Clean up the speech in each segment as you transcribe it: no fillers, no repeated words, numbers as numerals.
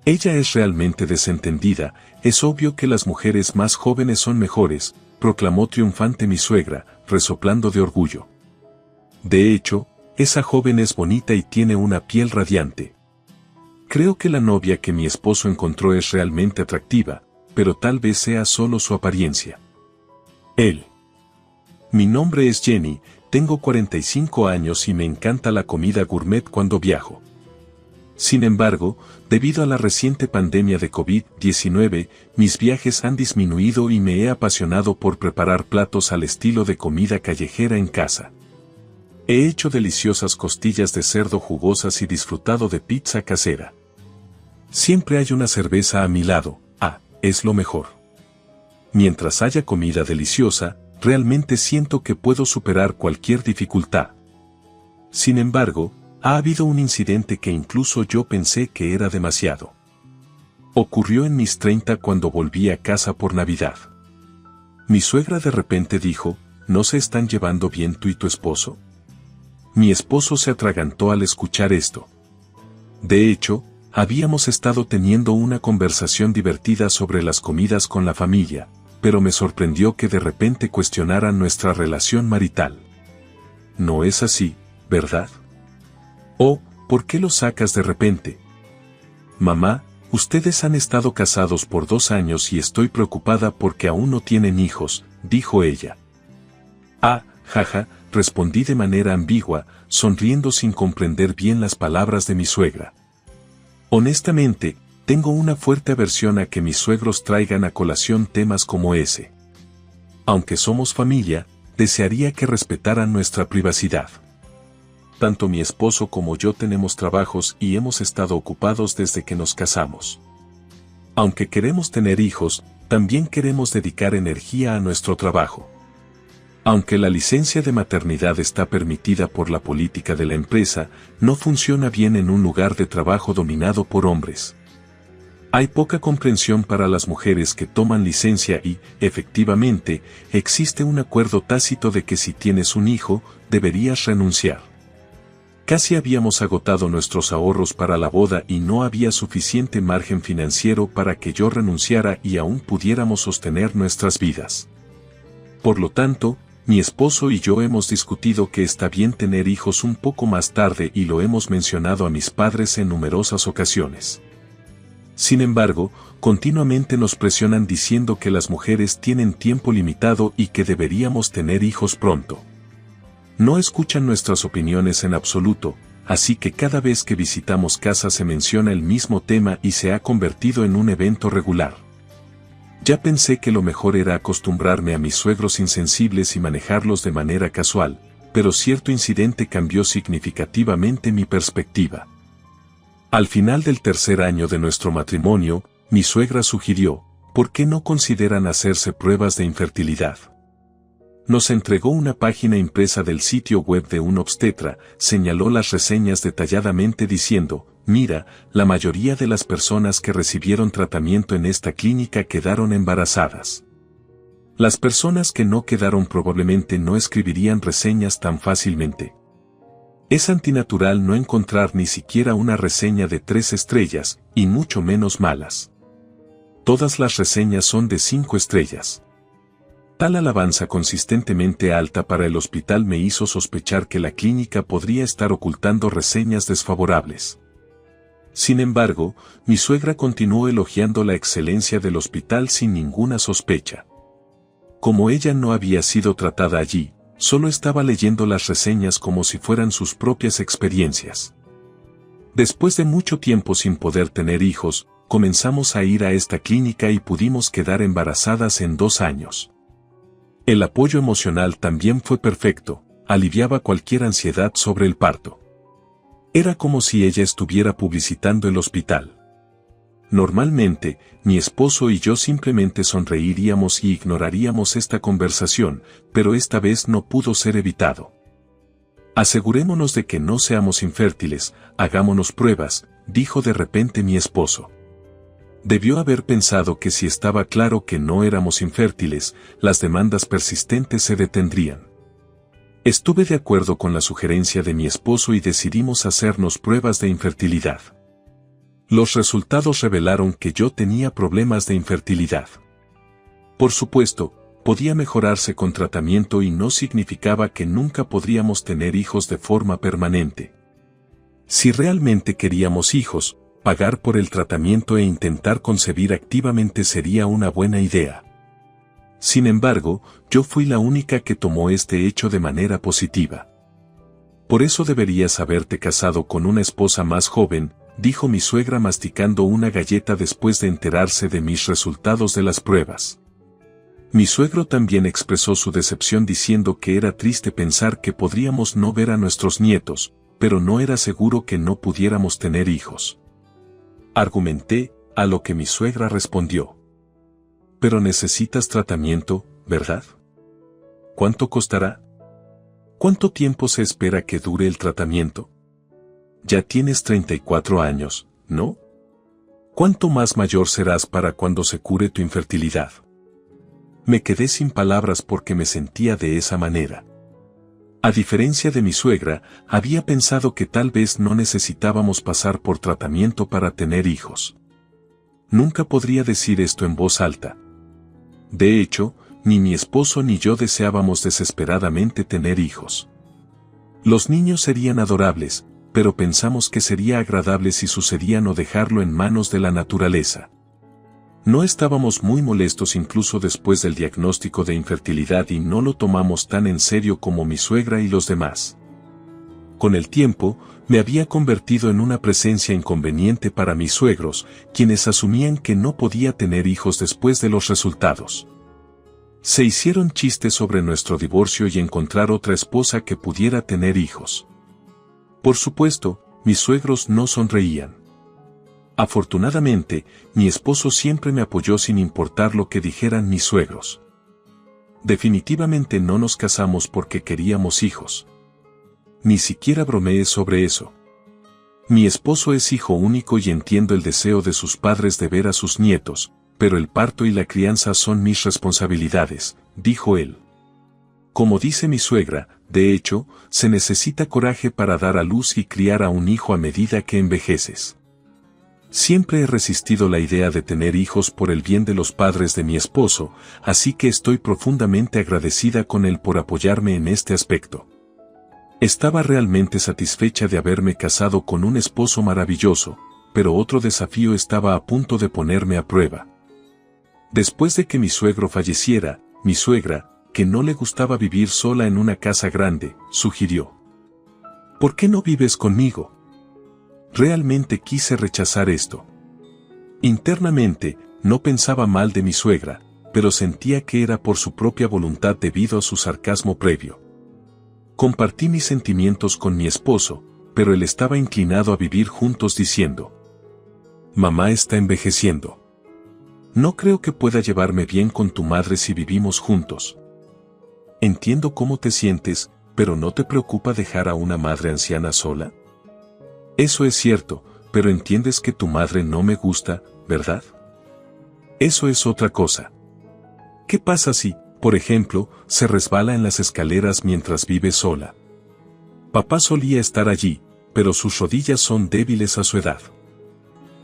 Ella es realmente desentendida, es obvio que las mujeres más jóvenes son mejores, proclamó triunfante mi suegra, resoplando de orgullo. De hecho, esa joven es bonita y tiene una piel radiante. Creo que la novia que mi esposo encontró es realmente atractiva, pero tal vez sea solo su apariencia. Él. Mi nombre es Jenny, tengo 45 años y me encanta la comida gourmet cuando viajo. Sin embargo, debido a la reciente pandemia de COVID-19, mis viajes han disminuido y me he apasionado por preparar platos al estilo de comida callejera en casa. He hecho deliciosas costillas de cerdo jugosas y disfrutado de pizza casera. Siempre hay una cerveza a mi lado, es lo mejor. Mientras haya comida deliciosa, realmente siento que puedo superar cualquier dificultad. Sin embargo, ha habido un incidente que incluso yo pensé que era demasiado. Ocurrió en mis 30 cuando volví a casa por Navidad. Mi suegra de repente dijo, ¿no se están llevando bien tú y tu esposo? Mi esposo se atragantó al escuchar esto. De hecho, habíamos estado teniendo una conversación divertida sobre las comidas con la familia, pero me sorprendió que de repente cuestionaran nuestra relación marital. No es así, ¿verdad? Oh, ¿por qué lo sacas de repente? Mamá, ustedes han estado casados por 2 años y estoy preocupada porque aún no tienen hijos, dijo ella. Jaja, respondí de manera ambigua, sonriendo sin comprender bien las palabras de mi suegra. Honestamente, tengo una fuerte aversión a que mis suegros traigan a colación temas como ese. Aunque somos familia, desearía que respetaran nuestra privacidad. Tanto mi esposo como yo tenemos trabajos y hemos estado ocupados desde que nos casamos. Aunque queremos tener hijos, también queremos dedicar energía a nuestro trabajo. Aunque la licencia de maternidad está permitida por la política de la empresa, no funciona bien en un lugar de trabajo dominado por hombres. Hay poca comprensión para las mujeres que toman licencia y, efectivamente, existe un acuerdo tácito de que si tienes un hijo, deberías renunciar. Casi habíamos agotado nuestros ahorros para la boda y no había suficiente margen financiero para que yo renunciara y aún pudiéramos sostener nuestras vidas. Por lo tanto, mi esposo y yo hemos discutido que está bien tener hijos un poco más tarde y lo hemos mencionado a mis padres en numerosas ocasiones. Sin embargo, continuamente nos presionan diciendo que las mujeres tienen tiempo limitado y que deberíamos tener hijos pronto. No escuchan nuestras opiniones en absoluto, así que cada vez que visitamos casa se menciona el mismo tema y se ha convertido en un evento regular. Ya pensé que lo mejor era acostumbrarme a mis suegros insensibles y manejarlos de manera casual, pero cierto incidente cambió significativamente mi perspectiva. Al final del 3er año de nuestro matrimonio, mi suegra sugirió, ¿por qué no consideran hacerse pruebas de infertilidad? Nos entregó una página impresa del sitio web de un obstetra, señaló las reseñas detalladamente diciendo, mira, la mayoría de las personas que recibieron tratamiento en esta clínica quedaron embarazadas. Las personas que no quedaron probablemente no escribirían reseñas tan fácilmente. Es antinatural no encontrar ni siquiera una reseña de 3 estrellas, y mucho menos malas. Todas las reseñas son de 5 estrellas. Tal alabanza consistentemente alta para el hospital me hizo sospechar que la clínica podría estar ocultando reseñas desfavorables. Sin embargo, mi suegra continuó elogiando la excelencia del hospital sin ninguna sospecha. Como ella no había sido tratada allí, solo estaba leyendo las reseñas como si fueran sus propias experiencias. Después de mucho tiempo sin poder tener hijos, comenzamos a ir a esta clínica y pudimos quedar embarazadas en 2 años. El apoyo emocional también fue perfecto, aliviaba cualquier ansiedad sobre el parto. Era como si ella estuviera publicitando el hospital. Normalmente, mi esposo y yo simplemente sonreiríamos y ignoraríamos esta conversación, pero esta vez no pudo ser evitado. Asegurémonos de que no seamos infértiles, hagámonos pruebas, dijo de repente mi esposo. Debió haber pensado que si estaba claro que no éramos infértiles, las demandas persistentes se detendrían. Estuve de acuerdo con la sugerencia de mi esposo y decidimos hacernos pruebas de infertilidad. Los resultados revelaron que yo tenía problemas de infertilidad. Por supuesto, podía mejorarse con tratamiento y no significaba que nunca podríamos tener hijos de forma permanente. Si realmente queríamos hijos, pagar por el tratamiento e intentar concebir activamente sería una buena idea. Sin embargo, yo fui la única que tomó este hecho de manera positiva. Por eso deberías haberte casado con una esposa más joven, dijo mi suegra masticando una galleta después de enterarse de mis resultados de las pruebas. Mi suegro también expresó su decepción diciendo que era triste pensar que podríamos no ver a nuestros nietos, pero no era seguro que no pudiéramos tener hijos. Argumenté, a lo que mi suegra respondió. Pero necesitas tratamiento, ¿verdad? ¿Cuánto costará? ¿Cuánto tiempo se espera que dure el tratamiento? Ya tienes 34 años, ¿no? ¿Cuánto más mayor serás para cuando se cure tu infertilidad? Me quedé sin palabras porque me sentía de esa manera. A diferencia de mi suegra, había pensado que tal vez no necesitábamos pasar por tratamiento para tener hijos. Nunca podría decir esto en voz alta. De hecho, ni mi esposo ni yo deseábamos desesperadamente tener hijos. Los niños serían adorables, pero pensamos que sería agradable si sucedían o dejarlo en manos de la naturaleza. No estábamos muy molestos incluso después del diagnóstico de infertilidad y no lo tomamos tan en serio como mi suegra y los demás. Con el tiempo, me había convertido en una presencia inconveniente para mis suegros, quienes asumían que no podía tener hijos después de los resultados. Se hicieron chistes sobre nuestro divorcio y encontrar otra esposa que pudiera tener hijos. Por supuesto, mis suegros no sonreían. Afortunadamente, mi esposo siempre me apoyó sin importar lo que dijeran mis suegros. Definitivamente no nos casamos porque queríamos hijos. Ni siquiera bromeé sobre eso. Mi esposo es hijo único y entiendo el deseo de sus padres de ver a sus nietos, pero el parto y la crianza son mis responsabilidades, dijo él. Como dice mi suegra, de hecho, se necesita coraje para dar a luz y criar a un hijo a medida que envejeces. Siempre he resistido la idea de tener hijos por el bien de los padres de mi esposo, así que estoy profundamente agradecida con él por apoyarme en este aspecto. Estaba realmente satisfecha de haberme casado con un esposo maravilloso, pero otro desafío estaba a punto de ponerme a prueba. Después de que mi suegro falleciera, mi suegra, que no le gustaba vivir sola en una casa grande, sugirió: ¿por qué no vives conmigo? Realmente quise rechazar esto. Internamente, no pensaba mal de mi suegra, pero sentía que era por su propia voluntad debido a su sarcasmo previo. Compartí mis sentimientos con mi esposo, pero él estaba inclinado a vivir juntos diciendo: mamá está envejeciendo. No creo que pueda llevarme bien con tu madre si vivimos juntos. Entiendo cómo te sientes, pero ¿no te preocupa dejar a una madre anciana sola? Eso es cierto, pero entiendes que tu madre no me gusta, ¿verdad? Eso es otra cosa. ¿Qué pasa si, por ejemplo, se resbala en las escaleras mientras vive sola? Papá solía estar allí, pero sus rodillas son débiles a su edad.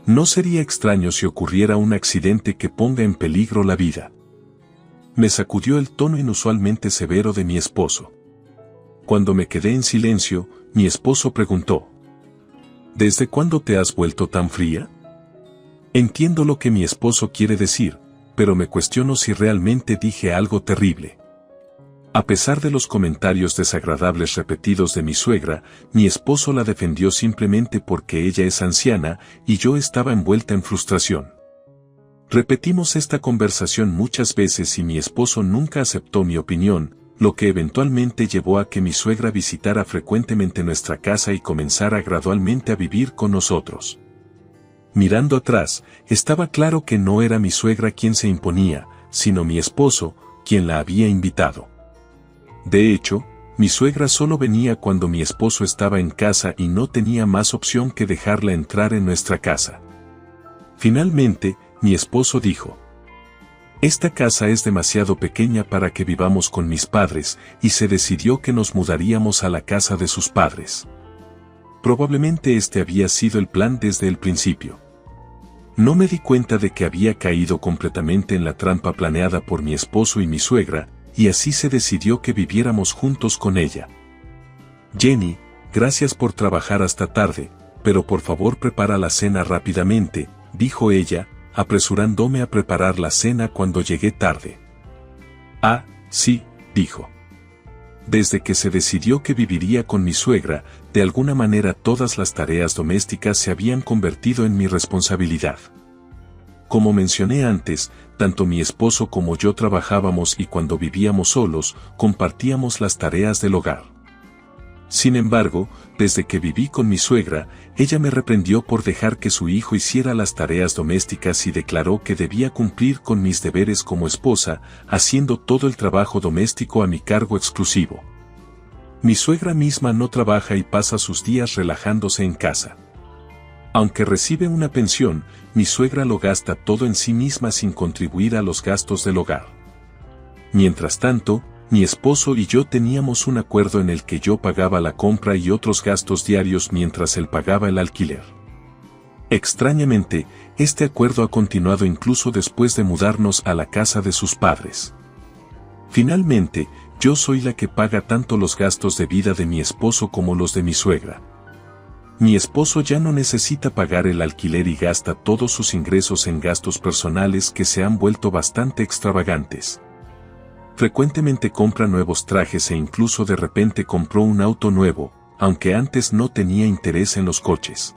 No sería extraño si ocurriera un accidente que ponga en peligro la vida. Me sacudió el tono inusualmente severo de mi esposo. Cuando me quedé en silencio, mi esposo preguntó: ¿desde cuándo te has vuelto tan fría? Entiendo lo que mi esposo quiere decir, pero me cuestiono si realmente dije algo terrible. A pesar de los comentarios desagradables repetidos de mi suegra, mi esposo la defendió simplemente porque ella es anciana y yo estaba envuelta en frustración. Repetimos esta conversación muchas veces y mi esposo nunca aceptó mi opinión, lo que eventualmente llevó a que mi suegra visitara frecuentemente nuestra casa y comenzara gradualmente a vivir con nosotros. Mirando atrás, estaba claro que no era mi suegra quien se imponía, sino mi esposo, quien la había invitado. De hecho, mi suegra solo venía cuando mi esposo estaba en casa y no tenía más opción que dejarla entrar en nuestra casa. Finalmente, mi esposo dijo: esta casa es demasiado pequeña para que vivamos con mis padres, y se decidió que nos mudaríamos a la casa de sus padres. Probablemente este había sido el plan desde el principio. No me di cuenta de que había caído completamente en la trampa planeada por mi esposo y mi suegra, y así se decidió que viviéramos juntos con ella. Jenny, gracias por trabajar hasta tarde, pero por favor prepara la cena rápidamente, dijo ella, apresurándome a preparar la cena cuando llegué tarde. Ah, sí, dijo. Desde que se decidió que viviría con mi suegra, de alguna manera todas las tareas domésticas se habían convertido en mi responsabilidad. Como mencioné antes, tanto mi esposo como yo trabajábamos y cuando vivíamos solos, compartíamos las tareas del hogar. Sin embargo, desde que viví con mi suegra, ella me reprendió por dejar que su hijo hiciera las tareas domésticas y declaró que debía cumplir con mis deberes como esposa, haciendo todo el trabajo doméstico a mi cargo exclusivo. Mi suegra misma no trabaja y pasa sus días relajándose en casa. Aunque recibe una pensión, mi suegra lo gasta todo en sí misma sin contribuir a los gastos del hogar. Mientras tanto, mi esposo y yo teníamos un acuerdo en el que yo pagaba la compra y otros gastos diarios mientras él pagaba el alquiler. Extrañamente, este acuerdo ha continuado incluso después de mudarnos a la casa de sus padres. Finalmente, yo soy la que paga tanto los gastos de vida de mi esposo como los de mi suegra. Mi esposo ya no necesita pagar el alquiler y gasta todos sus ingresos en gastos personales que se han vuelto bastante extravagantes. Frecuentemente compra nuevos trajes e incluso de repente compró un auto nuevo, aunque antes no tenía interés en los coches.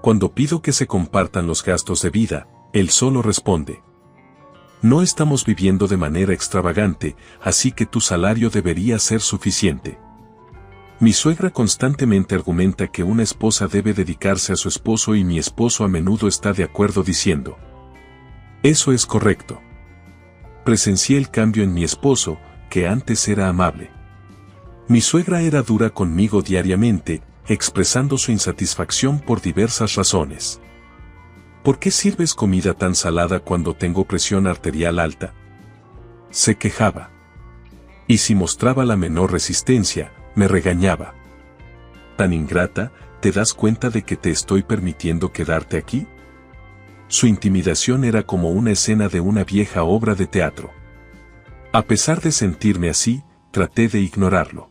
Cuando pido que se compartan los gastos de vida, él solo responde: no estamos viviendo de manera extravagante, así que tu salario debería ser suficiente. Mi suegra constantemente argumenta que una esposa debe dedicarse a su esposo y mi esposo a menudo está de acuerdo diciendo: eso es correcto. Presencié el cambio en mi esposo, que antes era amable. Mi suegra era dura conmigo diariamente, expresando su insatisfacción por diversas razones. ¿Por qué sirves comida tan salada cuando tengo presión arterial alta?, se quejaba. Y si mostraba la menor resistencia, me regañaba. ¿Tan ingrata, te das cuenta de que te estoy permitiendo quedarte aquí? Su intimidación era como una escena de una vieja obra de teatro. A pesar de sentirme así, traté de ignorarlo.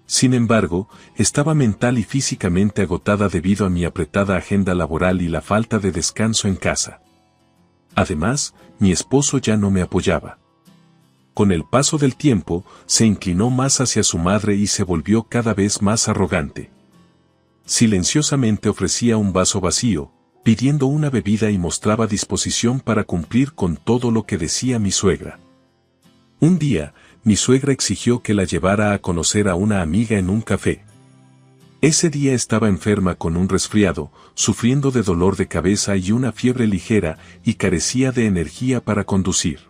Sin embargo, estaba mental y físicamente agotada debido a mi apretada agenda laboral y la falta de descanso en casa. Además, mi esposo ya no me apoyaba. Con el paso del tiempo, se inclinó más hacia su madre y se volvió cada vez más arrogante. Silenciosamente ofrecía un vaso vacío, pidiendo una bebida y mostraba disposición para cumplir con todo lo que decía mi suegra. Un día, mi suegra exigió que la llevara a conocer a una amiga en un café. Ese día estaba enferma con un resfriado, sufriendo de dolor de cabeza y una fiebre ligera, y carecía de energía para conducir.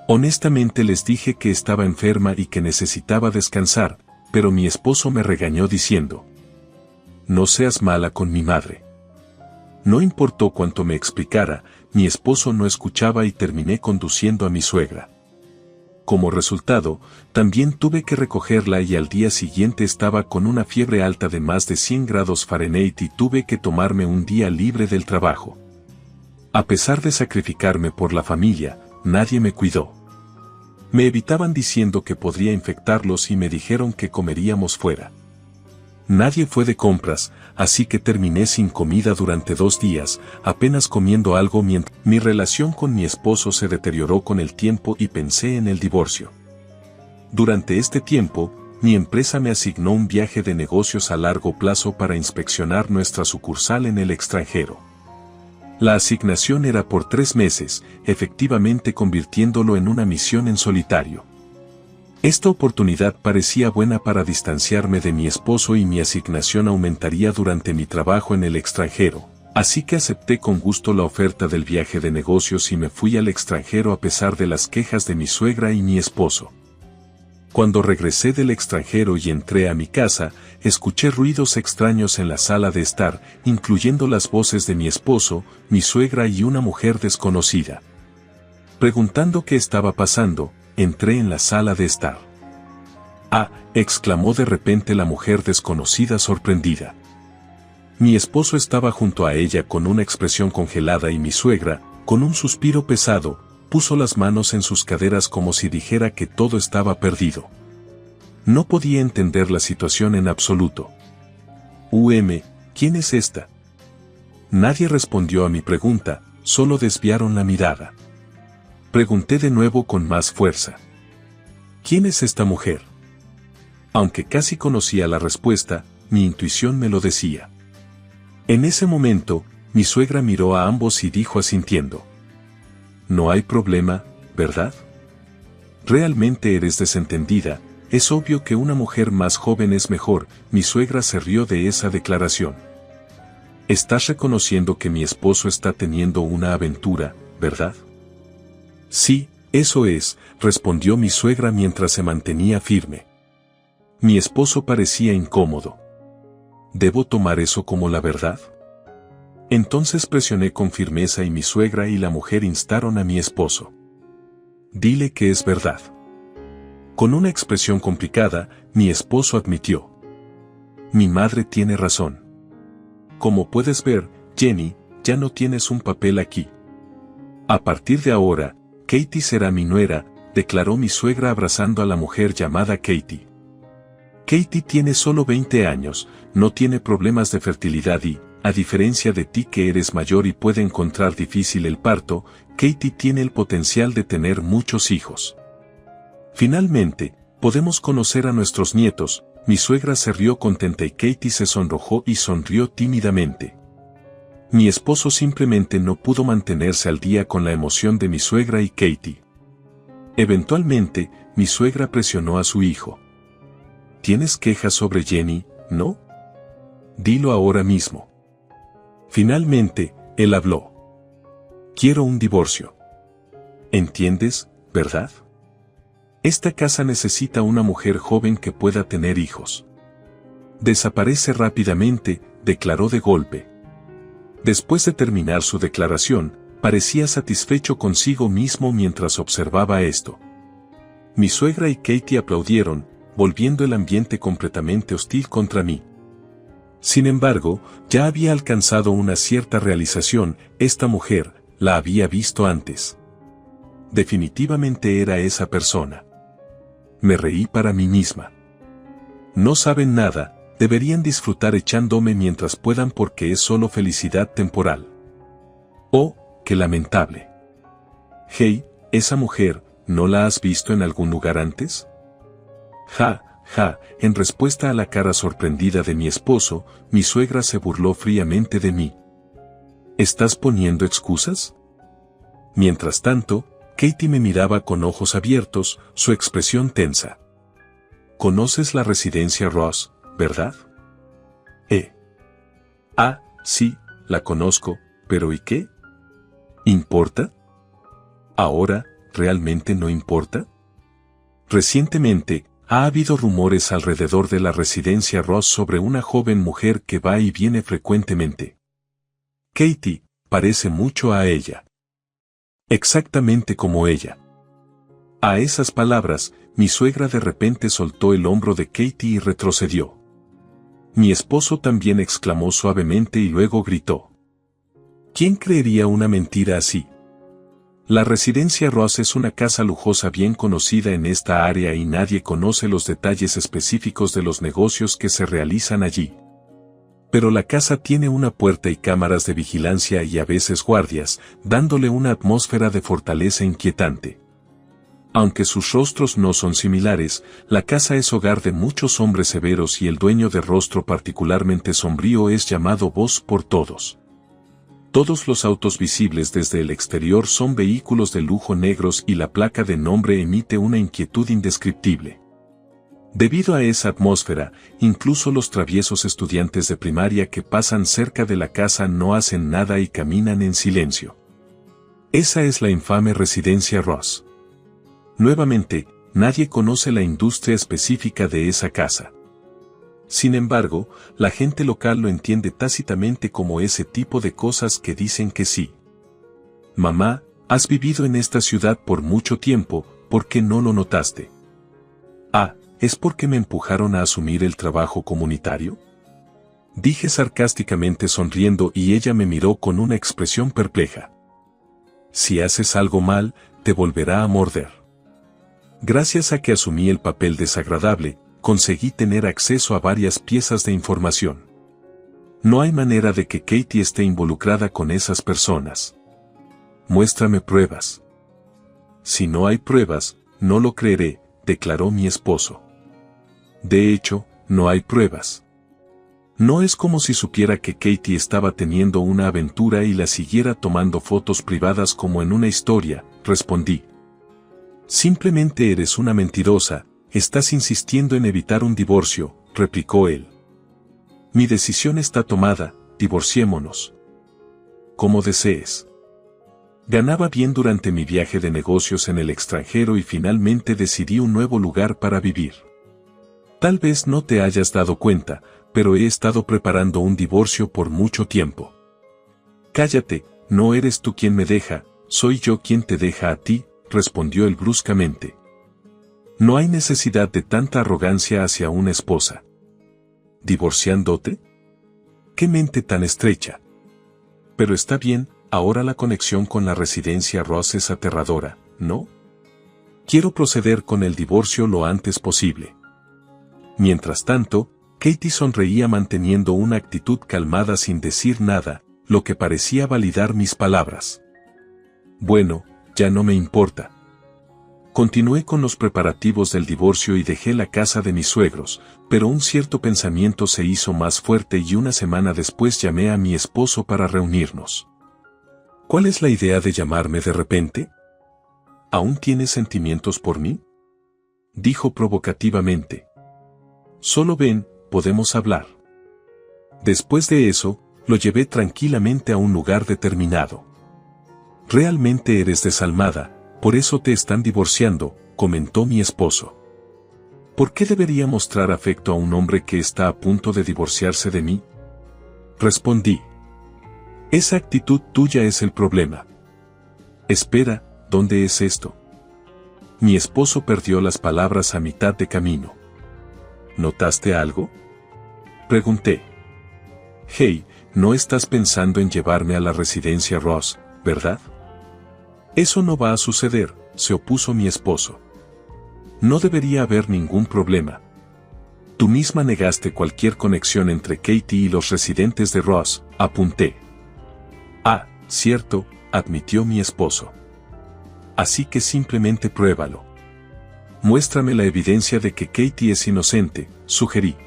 Honestamente les dije que estaba enferma y que necesitaba descansar, pero mi esposo me regañó diciendo: no seas mala con mi madre. No importó cuánto me explicara, mi esposo no escuchaba y terminé conduciendo a mi suegra. Como resultado, también tuve que recogerla y al día siguiente estaba con una fiebre alta de más de 100 grados Fahrenheit y tuve que tomarme un día libre del trabajo. A pesar de sacrificarme por la familia, nadie me cuidó. Me evitaban diciendo que podría infectarlos y me dijeron que comeríamos fuera. Nadie fue de compras, así que terminé sin comida durante 2 días, apenas comiendo algo mientras mi relación con mi esposo se deterioró con el tiempo y pensé en el divorcio. Durante este tiempo, mi empresa me asignó un viaje de negocios a largo plazo para inspeccionar nuestra sucursal en el extranjero. La asignación era por 3 meses, efectivamente convirtiéndolo en una misión en solitario. Esta oportunidad parecía buena para distanciarme de mi esposo y mi asignación aumentaría durante mi trabajo en el extranjero, así que acepté con gusto la oferta del viaje de negocios y me fui al extranjero a pesar de las quejas de mi suegra y mi esposo. Cuando regresé del extranjero y entré a mi casa, escuché ruidos extraños en la sala de estar, incluyendo las voces de mi esposo, mi suegra y una mujer desconocida. Preguntando qué estaba pasando, entré en la sala de estar. ¡Ah!, exclamó de repente la mujer desconocida sorprendida. Mi esposo estaba junto a ella con una expresión congelada y mi suegra, con un suspiro pesado, puso las manos en sus caderas como si dijera que todo estaba perdido. No podía entender la situación en absoluto. ¿Quién es esta? Nadie respondió a mi pregunta, solo desviaron la mirada. Pregunté de nuevo con más fuerza. ¿Quién es esta mujer? Aunque casi conocía la respuesta, mi intuición me lo decía. En ese momento, mi suegra miró a ambos y dijo asintiendo. No hay problema, ¿verdad? Realmente eres desentendida, es obvio que una mujer más joven es mejor, mi suegra se rió de esa declaración. Estás reconociendo que mi esposo está teniendo una aventura, ¿verdad? Sí, eso es, respondió mi suegra mientras se mantenía firme. Mi esposo parecía incómodo. ¿Debo tomar eso como la verdad? Entonces presioné con firmeza y mi suegra y la mujer instaron a mi esposo. Dile que es verdad. Con una expresión complicada, mi esposo admitió. Mi madre tiene razón. Como puedes ver, Jenny, ya no tienes un papel aquí. A partir de ahora, Katie será mi nuera, declaró mi suegra abrazando a la mujer llamada Katie. Katie tiene solo 20 años, no tiene problemas de fertilidad y, a diferencia de ti que eres mayor y puede encontrar difícil el parto, Katie tiene el potencial de tener muchos hijos. Finalmente, podemos conocer a nuestros nietos, mi suegra se rió contenta y Katie se sonrojó y sonrió tímidamente. Mi esposo simplemente no pudo mantenerse al día con la emoción de mi suegra y Katie. Eventualmente, mi suegra presionó a su hijo. ¿Tienes quejas sobre Jenny, no? Dilo ahora mismo. Finalmente, él habló. Quiero un divorcio. ¿Entiendes, verdad? Esta casa necesita una mujer joven que pueda tener hijos. Desaparece rápidamente, declaró de golpe. Después de terminar su declaración, parecía satisfecho consigo mismo mientras observaba esto. Mi suegra y Katie aplaudieron, volviendo el ambiente completamente hostil contra mí. Sin embargo, ya había alcanzado una cierta realización, esta mujer, la había visto antes. Definitivamente era esa persona. Me reí para mí misma. No saben nada, deberían disfrutar echándome mientras puedan porque es solo felicidad temporal. Oh, qué lamentable. Hey, esa mujer, ¿no la has visto en algún lugar antes? En respuesta a la cara sorprendida de mi esposo, mi suegra se burló fríamente de mí. ¿Estás poniendo excusas? Mientras tanto, Katie me miraba con ojos abiertos, su expresión tensa. ¿Conoces la residencia Ross, verdad? Sí, la conozco, pero ¿y qué? ¿Importa? ¿Ahora, realmente no importa? Recientemente, ha habido rumores alrededor de la residencia Ross sobre una joven mujer que va y viene frecuentemente. Katie, parece mucho a ella. Exactamente como ella. A esas palabras, mi suegra de repente soltó el hombro de Katie y retrocedió. Mi esposo también exclamó suavemente y luego gritó. ¿Quién creería una mentira así? La residencia Ross es una casa lujosa bien conocida en esta área y nadie conoce los detalles específicos de los negocios que se realizan allí. Pero la casa tiene una puerta y cámaras de vigilancia y a veces guardias, dándole una atmósfera de fortaleza inquietante. Aunque sus rostros no son similares, la casa es hogar de muchos hombres severos y el dueño de rostro particularmente sombrío es llamado Boss por todos. Todos los autos visibles desde el exterior son vehículos de lujo negros y la placa de nombre emite una inquietud indescriptible. Debido a esa atmósfera, incluso los traviesos estudiantes de primaria que pasan cerca de la casa no hacen nada y caminan en silencio. Esa es la infame residencia Ross. Nuevamente, nadie conoce la industria específica de esa casa. Sin embargo, la gente local lo entiende tácitamente como ese tipo de cosas que dicen que sí. Mamá, has vivido en esta ciudad por mucho tiempo, ¿por qué no lo notaste? ¿Es porque me empujaron a asumir el trabajo comunitario? Dije sarcásticamente sonriendo y ella me miró con una expresión perpleja. Si haces algo mal, te volverá a morder. Gracias a que asumí el papel desagradable, conseguí tener acceso a varias piezas de información. No hay manera de que Katie esté involucrada con esas personas. Muéstrame pruebas. Si no hay pruebas, no lo creeré, declaró mi esposo. De hecho, no hay pruebas. No es como si supiera que Katie estaba teniendo una aventura y la siguiera tomando fotos privadas como en una historia, respondí. Simplemente eres una mentirosa, estás insistiendo en evitar un divorcio, replicó él. Mi decisión está tomada, divorciémonos. Como desees. Ganaba bien durante mi viaje de negocios en el extranjero y finalmente decidí un nuevo lugar para vivir. Tal vez no te hayas dado cuenta, pero he estado preparando un divorcio por mucho tiempo. Cállate, no eres tú quien me deja, soy yo quien te deja a ti, respondió él bruscamente. No hay necesidad de tanta arrogancia hacia una esposa. ¿Divorciándote? ¡Qué mente tan estrecha! Pero está bien, ahora la conexión con la residencia Ross es aterradora, ¿no? Quiero proceder con el divorcio lo antes posible. Mientras tanto, Katie sonreía manteniendo una actitud calmada sin decir nada, lo que parecía validar mis palabras. Bueno, ya no me importa. Continué con los preparativos del divorcio y dejé la casa de mis suegros, pero un cierto pensamiento se hizo más fuerte y una semana después llamé a mi esposo para reunirnos. ¿Cuál es la idea de llamarme de repente? ¿Aún tienes sentimientos por mí? Dijo provocativamente. Solo ven, podemos hablar. Después de eso, lo llevé tranquilamente a un lugar determinado. Realmente eres desalmada, por eso te están divorciando, comentó mi esposo. ¿Por qué debería mostrar afecto a un hombre que está a punto de divorciarse de mí? Respondí. Esa actitud tuya es el problema. Espera, ¿dónde es esto? Mi esposo perdió las palabras a mitad de camino. ¿Notaste algo? Pregunté. Hey, no estás pensando en llevarme a la residencia Ross, ¿verdad? Eso no va a suceder, se opuso mi esposo. No debería haber ningún problema. Tú misma negaste cualquier conexión entre Katie y los residentes de Ross, apunté. Ah, cierto, admitió mi esposo. Así que simplemente pruébalo. Muéstrame la evidencia de que Katie es inocente, sugerí.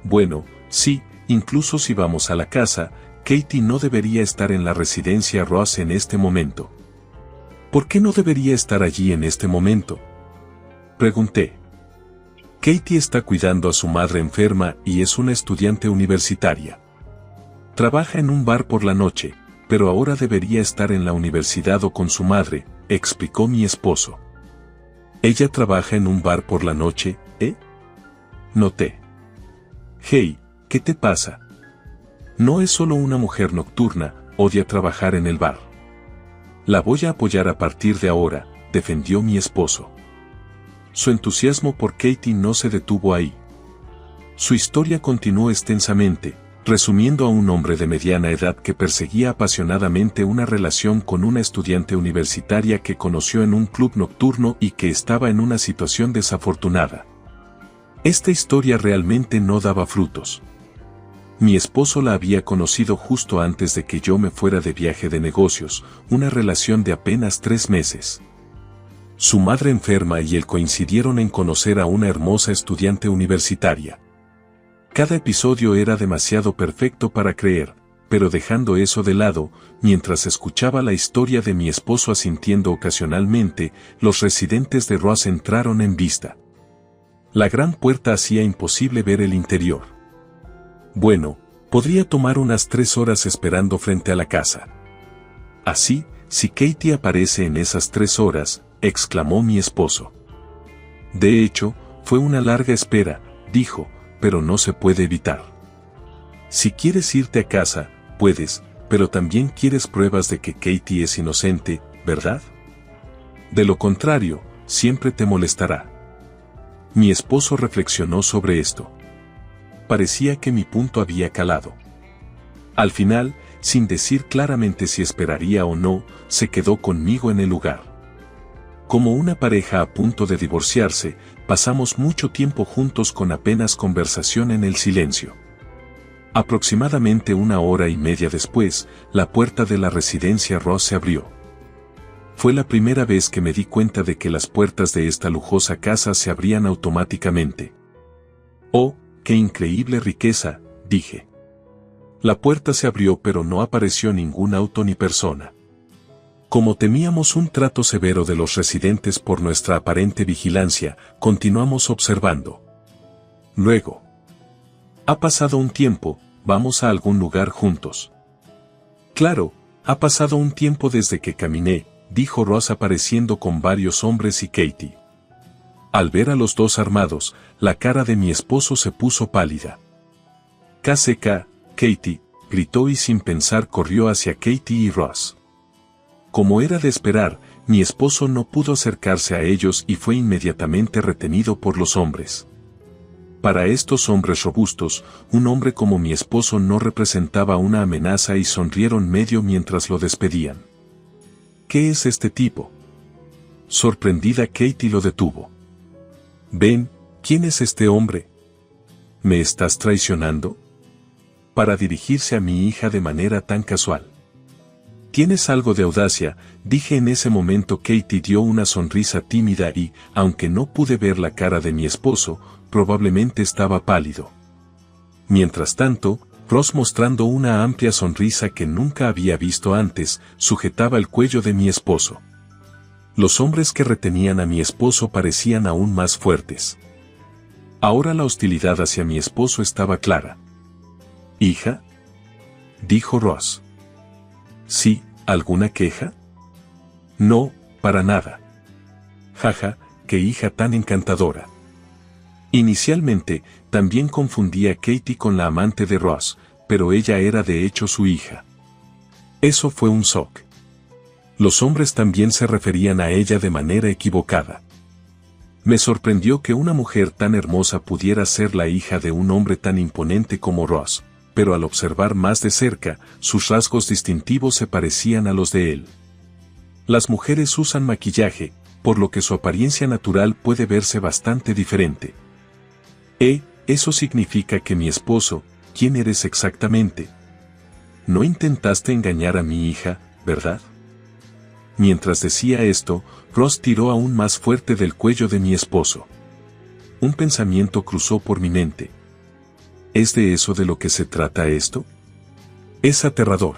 Bueno, sí, incluso si vamos a la casa, Katie no debería estar en la residencia Ross en este momento. ¿Por qué no debería estar allí en este momento? Pregunté. Katie está cuidando a su madre enferma y es una estudiante universitaria. Trabaja en un bar por la noche, pero ahora debería estar en la universidad o con su madre, explicó mi esposo. ¿Ella trabaja en un bar por la noche, eh? Noté. Hey, ¿qué te pasa? No es solo una mujer nocturna, odia trabajar en el bar. La voy a apoyar a partir de ahora, defendió mi esposo. Su entusiasmo por Katie no se detuvo ahí. Su historia continuó extensamente, resumiendo a un hombre de mediana edad que perseguía apasionadamente una relación con una estudiante universitaria que conoció en un club nocturno y que estaba en una situación desafortunada. Esta historia realmente no daba frutos. Mi esposo la había conocido justo antes de que yo me fuera de viaje de negocios, una relación de apenas 3 meses. Su madre enferma y él coincidieron en conocer a una hermosa estudiante universitaria. Cada episodio era demasiado perfecto para creer, pero dejando eso de lado, mientras escuchaba la historia de mi esposo asintiendo ocasionalmente, los residentes de Ross entraron en vista. La gran puerta hacía imposible ver el interior. Bueno, podría tomar unas 3 horas esperando frente a la casa. Así, si Katie aparece en esas 3 horas, exclamó mi esposo. De hecho, fue una larga espera, dijo, pero no se puede evitar. Si quieres irte a casa, puedes, pero también quieres pruebas de que Katie es inocente, ¿verdad? De lo contrario, siempre te molestará. Mi esposo reflexionó sobre esto. parecía que mi punto había calado. Al final, sin decir claramente si esperaría o no, se quedó conmigo en el lugar. Como una pareja a punto de divorciarse, pasamos mucho tiempo juntos con apenas conversación en el silencio. Aproximadamente 1 hora y media después, la puerta de la residencia Ross se abrió. Fue la primera vez que me di cuenta de que las puertas de esta lujosa casa se abrían automáticamente. «Oh, qué increíble riqueza», dije. La puerta se abrió pero no apareció ningún auto ni persona. Como temíamos un trato severo de los residentes por nuestra aparente vigilancia, continuamos observando. Luego. «Ha pasado un tiempo, vamos a algún lugar juntos». «Claro, ha pasado un tiempo desde que caminé», dijo Ross apareciendo con varios hombres y Katie. Al ver a los dos armados, la cara de mi esposo se puso pálida. «KCK, Katie», gritó y sin pensar corrió hacia Katie y Ross. Como era de esperar, mi esposo no pudo acercarse a ellos y fue inmediatamente retenido por los hombres. Para estos hombres robustos, un hombre como mi esposo no representaba una amenaza y sonrieron medio mientras lo despedían. «¿Qué es este tipo?». Sorprendida, Katie lo detuvo. «Ven, ¿quién es este hombre? ¿Me estás traicionando?». Para dirigirse a mi hija de manera tan casual. «Tienes algo de audacia», dije en ese momento. Katie dio una sonrisa tímida y, aunque no pude ver la cara de mi esposo, probablemente estaba pálido. Mientras tanto, Ross, mostrando una amplia sonrisa que nunca había visto antes, sujetaba el cuello de mi esposo. Los hombres que retenían a mi esposo parecían aún más fuertes. Ahora la hostilidad hacia mi esposo estaba clara. «¿Hija?», dijo Ross. «Sí, ¿alguna queja?». «No, para nada». «Jaja, qué hija tan encantadora». Inicialmente, también confundí a Katie con la amante de Ross, pero ella era de hecho su hija. Eso fue un shock. Los hombres también se referían a ella de manera equivocada. Me sorprendió que una mujer tan hermosa pudiera ser la hija de un hombre tan imponente como Ross, pero al observar más de cerca, sus rasgos distintivos se parecían a los de él. Las mujeres usan maquillaje, por lo que su apariencia natural puede verse bastante diferente. Eso significa que mi esposo, ¿quién eres exactamente? No intentaste engañar a mi hija, ¿verdad? Mientras decía esto, Ross tiró aún más fuerte del cuello de mi esposo. Un pensamiento cruzó por mi mente. ¿Es de eso de lo que se trata esto? Es aterrador.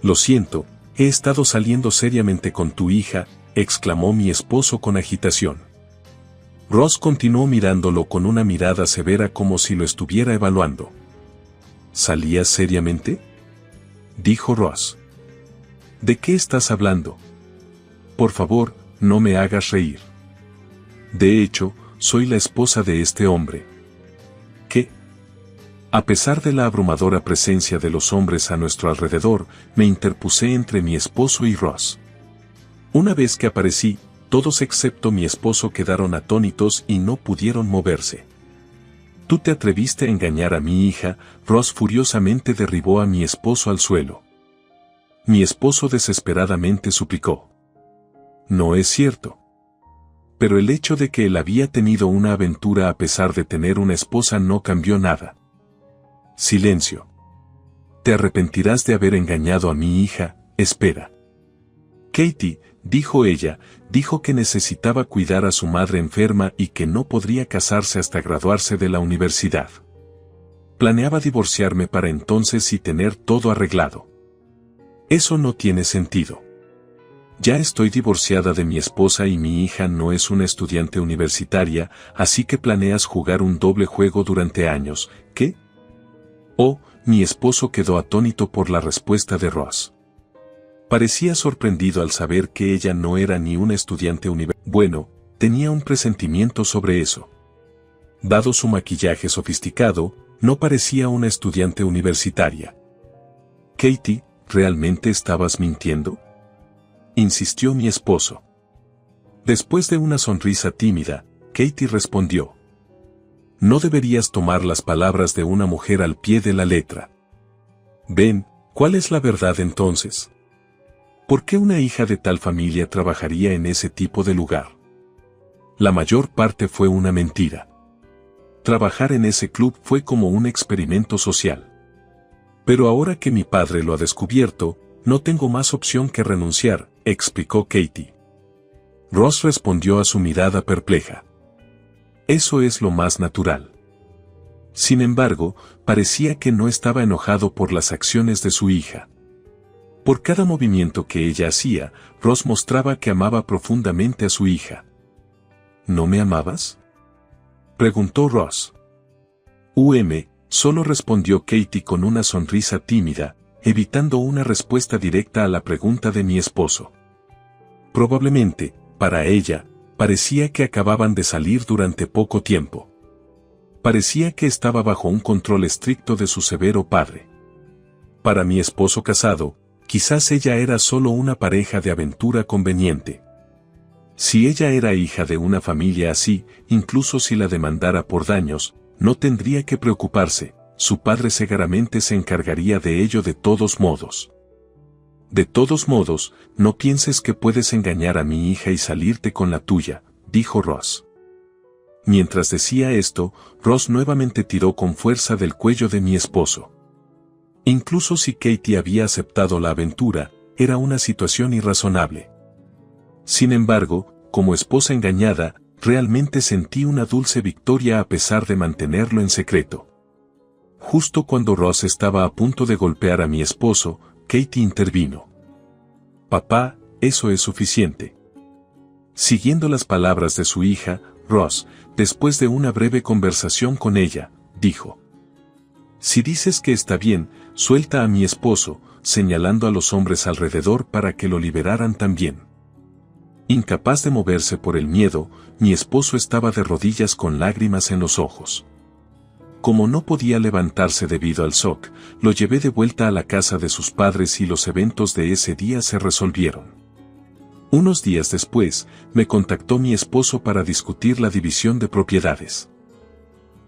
Lo siento, he estado saliendo seriamente con tu hija, exclamó mi esposo con agitación. Ross continuó mirándolo con una mirada severa como si lo estuviera evaluando. ¿Salías seriamente?, dijo Ross. ¿De qué estás hablando? Por favor, no me hagas reír. De hecho, soy la esposa de este hombre. ¿Qué? A pesar de la abrumadora presencia de los hombres a nuestro alrededor, me interpuse entre mi esposo y Ross. Una vez que aparecí, todos excepto mi esposo quedaron atónitos y no pudieron moverse. «Tú te atreviste a engañar a mi hija», Ross furiosamente derribó a mi esposo al suelo. Mi esposo desesperadamente suplicó. «No es cierto». Pero el hecho de que él había tenido una aventura a pesar de tener una esposa no cambió nada. Silencio. Te arrepentirás de haber engañado a mi hija, espera. Katie, dijo ella, dijo que necesitaba cuidar a su madre enferma y que no podría casarse hasta graduarse de la universidad. Planeaba divorciarme para entonces y tener todo arreglado. Eso no tiene sentido. Ya estoy divorciada de mi esposa y mi hija no es una estudiante universitaria, así que planeas jugar un doble juego durante años, ¿qué? Oh, mi esposo quedó atónito por la respuesta de Ross. Parecía sorprendido al saber que ella no era ni una estudiante universitaria. Bueno, tenía un presentimiento sobre eso. Dado su maquillaje sofisticado, no parecía una estudiante universitaria. Katie, ¿realmente estabas mintiendo?, insistió mi esposo. Después de una sonrisa tímida, Katie respondió. No deberías tomar las palabras de una mujer al pie de la letra. Ben, ¿cuál es la verdad entonces? ¿Por qué una hija de tal familia trabajaría en ese tipo de lugar? La mayor parte fue una mentira. Trabajar en ese club fue como un experimento social. Pero ahora que mi padre lo ha descubierto, no tengo más opción que renunciar, explicó Katie. Ross respondió a su mirada perpleja. Eso es lo más natural. Sin embargo, parecía que no estaba enojado por las acciones de su hija. Por cada movimiento que ella hacía, Ross mostraba que amaba profundamente a su hija. ¿No me amabas?, preguntó Ross. Solo respondió Katie con una sonrisa tímida, evitando una respuesta directa a la pregunta de mi esposo. Probablemente, para ella, parecía que acababan de salir durante poco tiempo. Parecía que estaba bajo un control estricto de su severo padre. Para mi esposo casado, quizás ella era solo una pareja de aventura conveniente. Si ella era hija de una familia así, incluso si la demandara por daños, no tendría que preocuparse, su padre seguramente se encargaría de ello de todos modos. De todos modos, no pienses que puedes engañar a mi hija y salirte con la tuya, dijo Ross. Mientras decía esto, Ross nuevamente tiró con fuerza del cuello de mi esposo. Incluso si Katie había aceptado la aventura, era una situación irrazonable. Sin embargo, como esposa engañada, realmente sentí una dulce victoria a pesar de mantenerlo en secreto. Justo cuando Ross estaba a punto de golpear a mi esposo, Katie intervino. Papá, eso es suficiente. Siguiendo las palabras de su hija, Ross, después de una breve conversación con ella, dijo: Si dices que está bien, suelta a mi esposo, señalando a los hombres alrededor para que lo liberaran también. Incapaz de moverse por el miedo, mi esposo estaba de rodillas con lágrimas en los ojos. Como no podía levantarse debido al shock, lo llevé de vuelta a la casa de sus padres y los eventos de ese día se resolvieron. Unos días después, me contactó mi esposo para discutir la división de propiedades.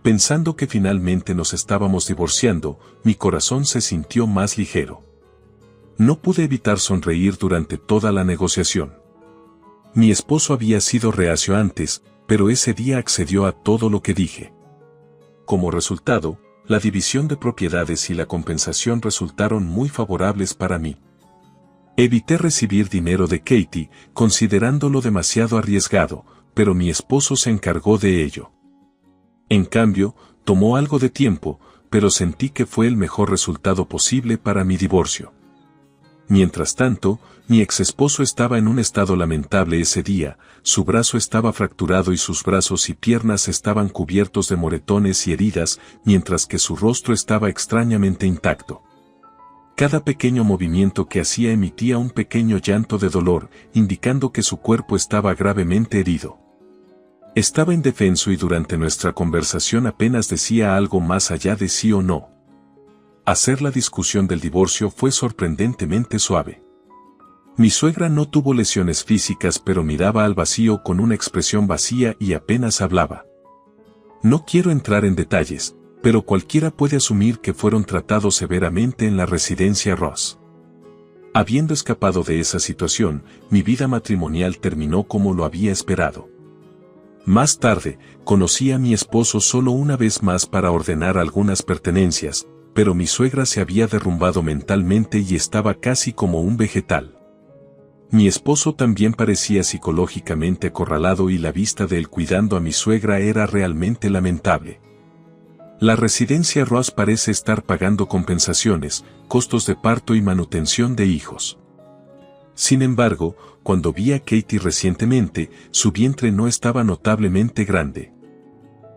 Pensando que finalmente nos estábamos divorciando, mi corazón se sintió más ligero. No pude evitar sonreír durante toda la negociación. Mi esposo había sido reacio antes, pero ese día accedió a todo lo que dije. Como resultado, la división de propiedades y la compensación resultaron muy favorables para mí. Evité recibir dinero de Katie, considerándolo demasiado arriesgado, pero mi esposo se encargó de ello. En cambio, tomó algo de tiempo, pero sentí que fue el mejor resultado posible para mi divorcio. Mientras tanto, mi exesposo estaba en un estado lamentable ese día, su brazo estaba fracturado y sus brazos y piernas estaban cubiertos de moretones y heridas, mientras que su rostro estaba extrañamente intacto. Cada pequeño movimiento que hacía emitía un pequeño llanto de dolor, indicando que su cuerpo estaba gravemente herido. Estaba indefenso y durante nuestra conversación apenas decía algo más allá de sí o no. Hacer la discusión del divorcio fue sorprendentemente suave. Mi suegra no tuvo lesiones físicas, pero miraba al vacío con una expresión vacía y apenas hablaba. No quiero entrar en detalles, pero cualquiera puede asumir que fueron tratados severamente en la residencia Ross. Habiendo escapado de esa situación, mi vida matrimonial terminó como lo había esperado. Más tarde, conocí a mi esposo solo una vez más para ordenar algunas pertenencias, pero mi suegra se había derrumbado mentalmente y estaba casi como un vegetal. Mi esposo también parecía psicológicamente acorralado y la vista de él cuidando a mi suegra era realmente lamentable. La residencia Ross parece estar pagando compensaciones, costos de parto y manutención de hijos. Sin embargo, cuando vi a Katie recientemente, su vientre no estaba notablemente grande.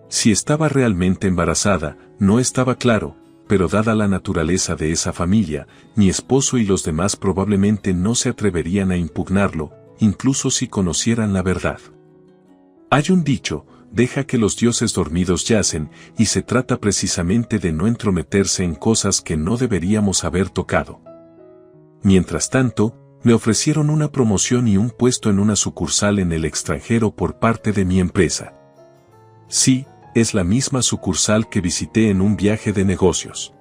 Si estaba realmente embarazada, no estaba claro, pero dada la naturaleza de esa familia, mi esposo y los demás probablemente no se atreverían a impugnarlo, incluso si conocieran la verdad. Hay un dicho: deja que los dioses dormidos yacen, y se trata precisamente de no entrometerse en cosas que no deberíamos haber tocado. Mientras tanto, me ofrecieron una promoción y un puesto en una sucursal en el extranjero por parte de mi empresa. Sí, es la misma sucursal que visité en un viaje de negocios.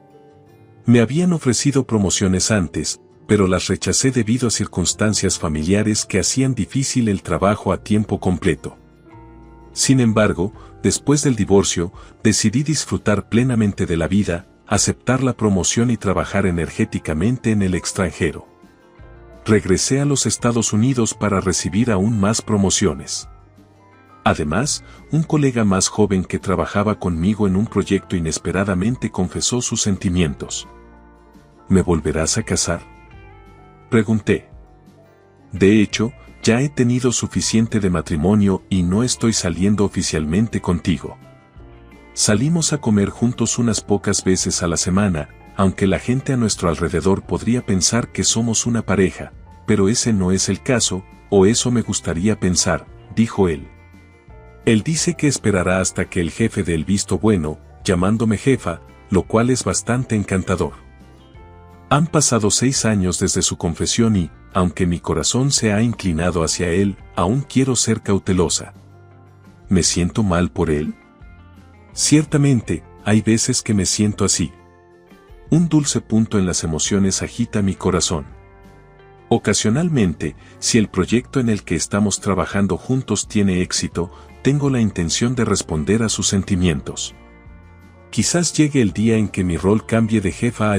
Me habían ofrecido promociones antes, pero las rechacé debido a circunstancias familiares que hacían difícil el trabajo a tiempo completo. Sin embargo, después del divorcio, decidí disfrutar plenamente de la vida, aceptar la promoción y trabajar energéticamente en el extranjero. Regresé a los Estados Unidos para recibir aún más promociones. Además, un colega más joven que trabajaba conmigo en un proyecto inesperadamente confesó sus sentimientos. ¿Me volverás a casar?, pregunté. De hecho, ya he tenido suficiente de matrimonio y no estoy saliendo oficialmente contigo. Salimos a comer juntos unas pocas veces a la semana, aunque la gente a nuestro alrededor podría pensar que somos una pareja, pero ese no es el caso, o eso me gustaría pensar, dijo él. Él dice que esperará hasta que el jefe dé el visto bueno, llamándome jefa, lo cual es bastante encantador. Han pasado 6 años desde su confesión y, aunque mi corazón se ha inclinado hacia él, aún quiero ser cautelosa. ¿Me siento mal por él? Ciertamente, hay veces que me siento así. Un dulce punto en las emociones agita mi corazón. Ocasionalmente, si el proyecto en el que estamos trabajando juntos tiene éxito, tengo la intención de responder a sus sentimientos. Quizás llegue el día en que mi rol cambie de jefa a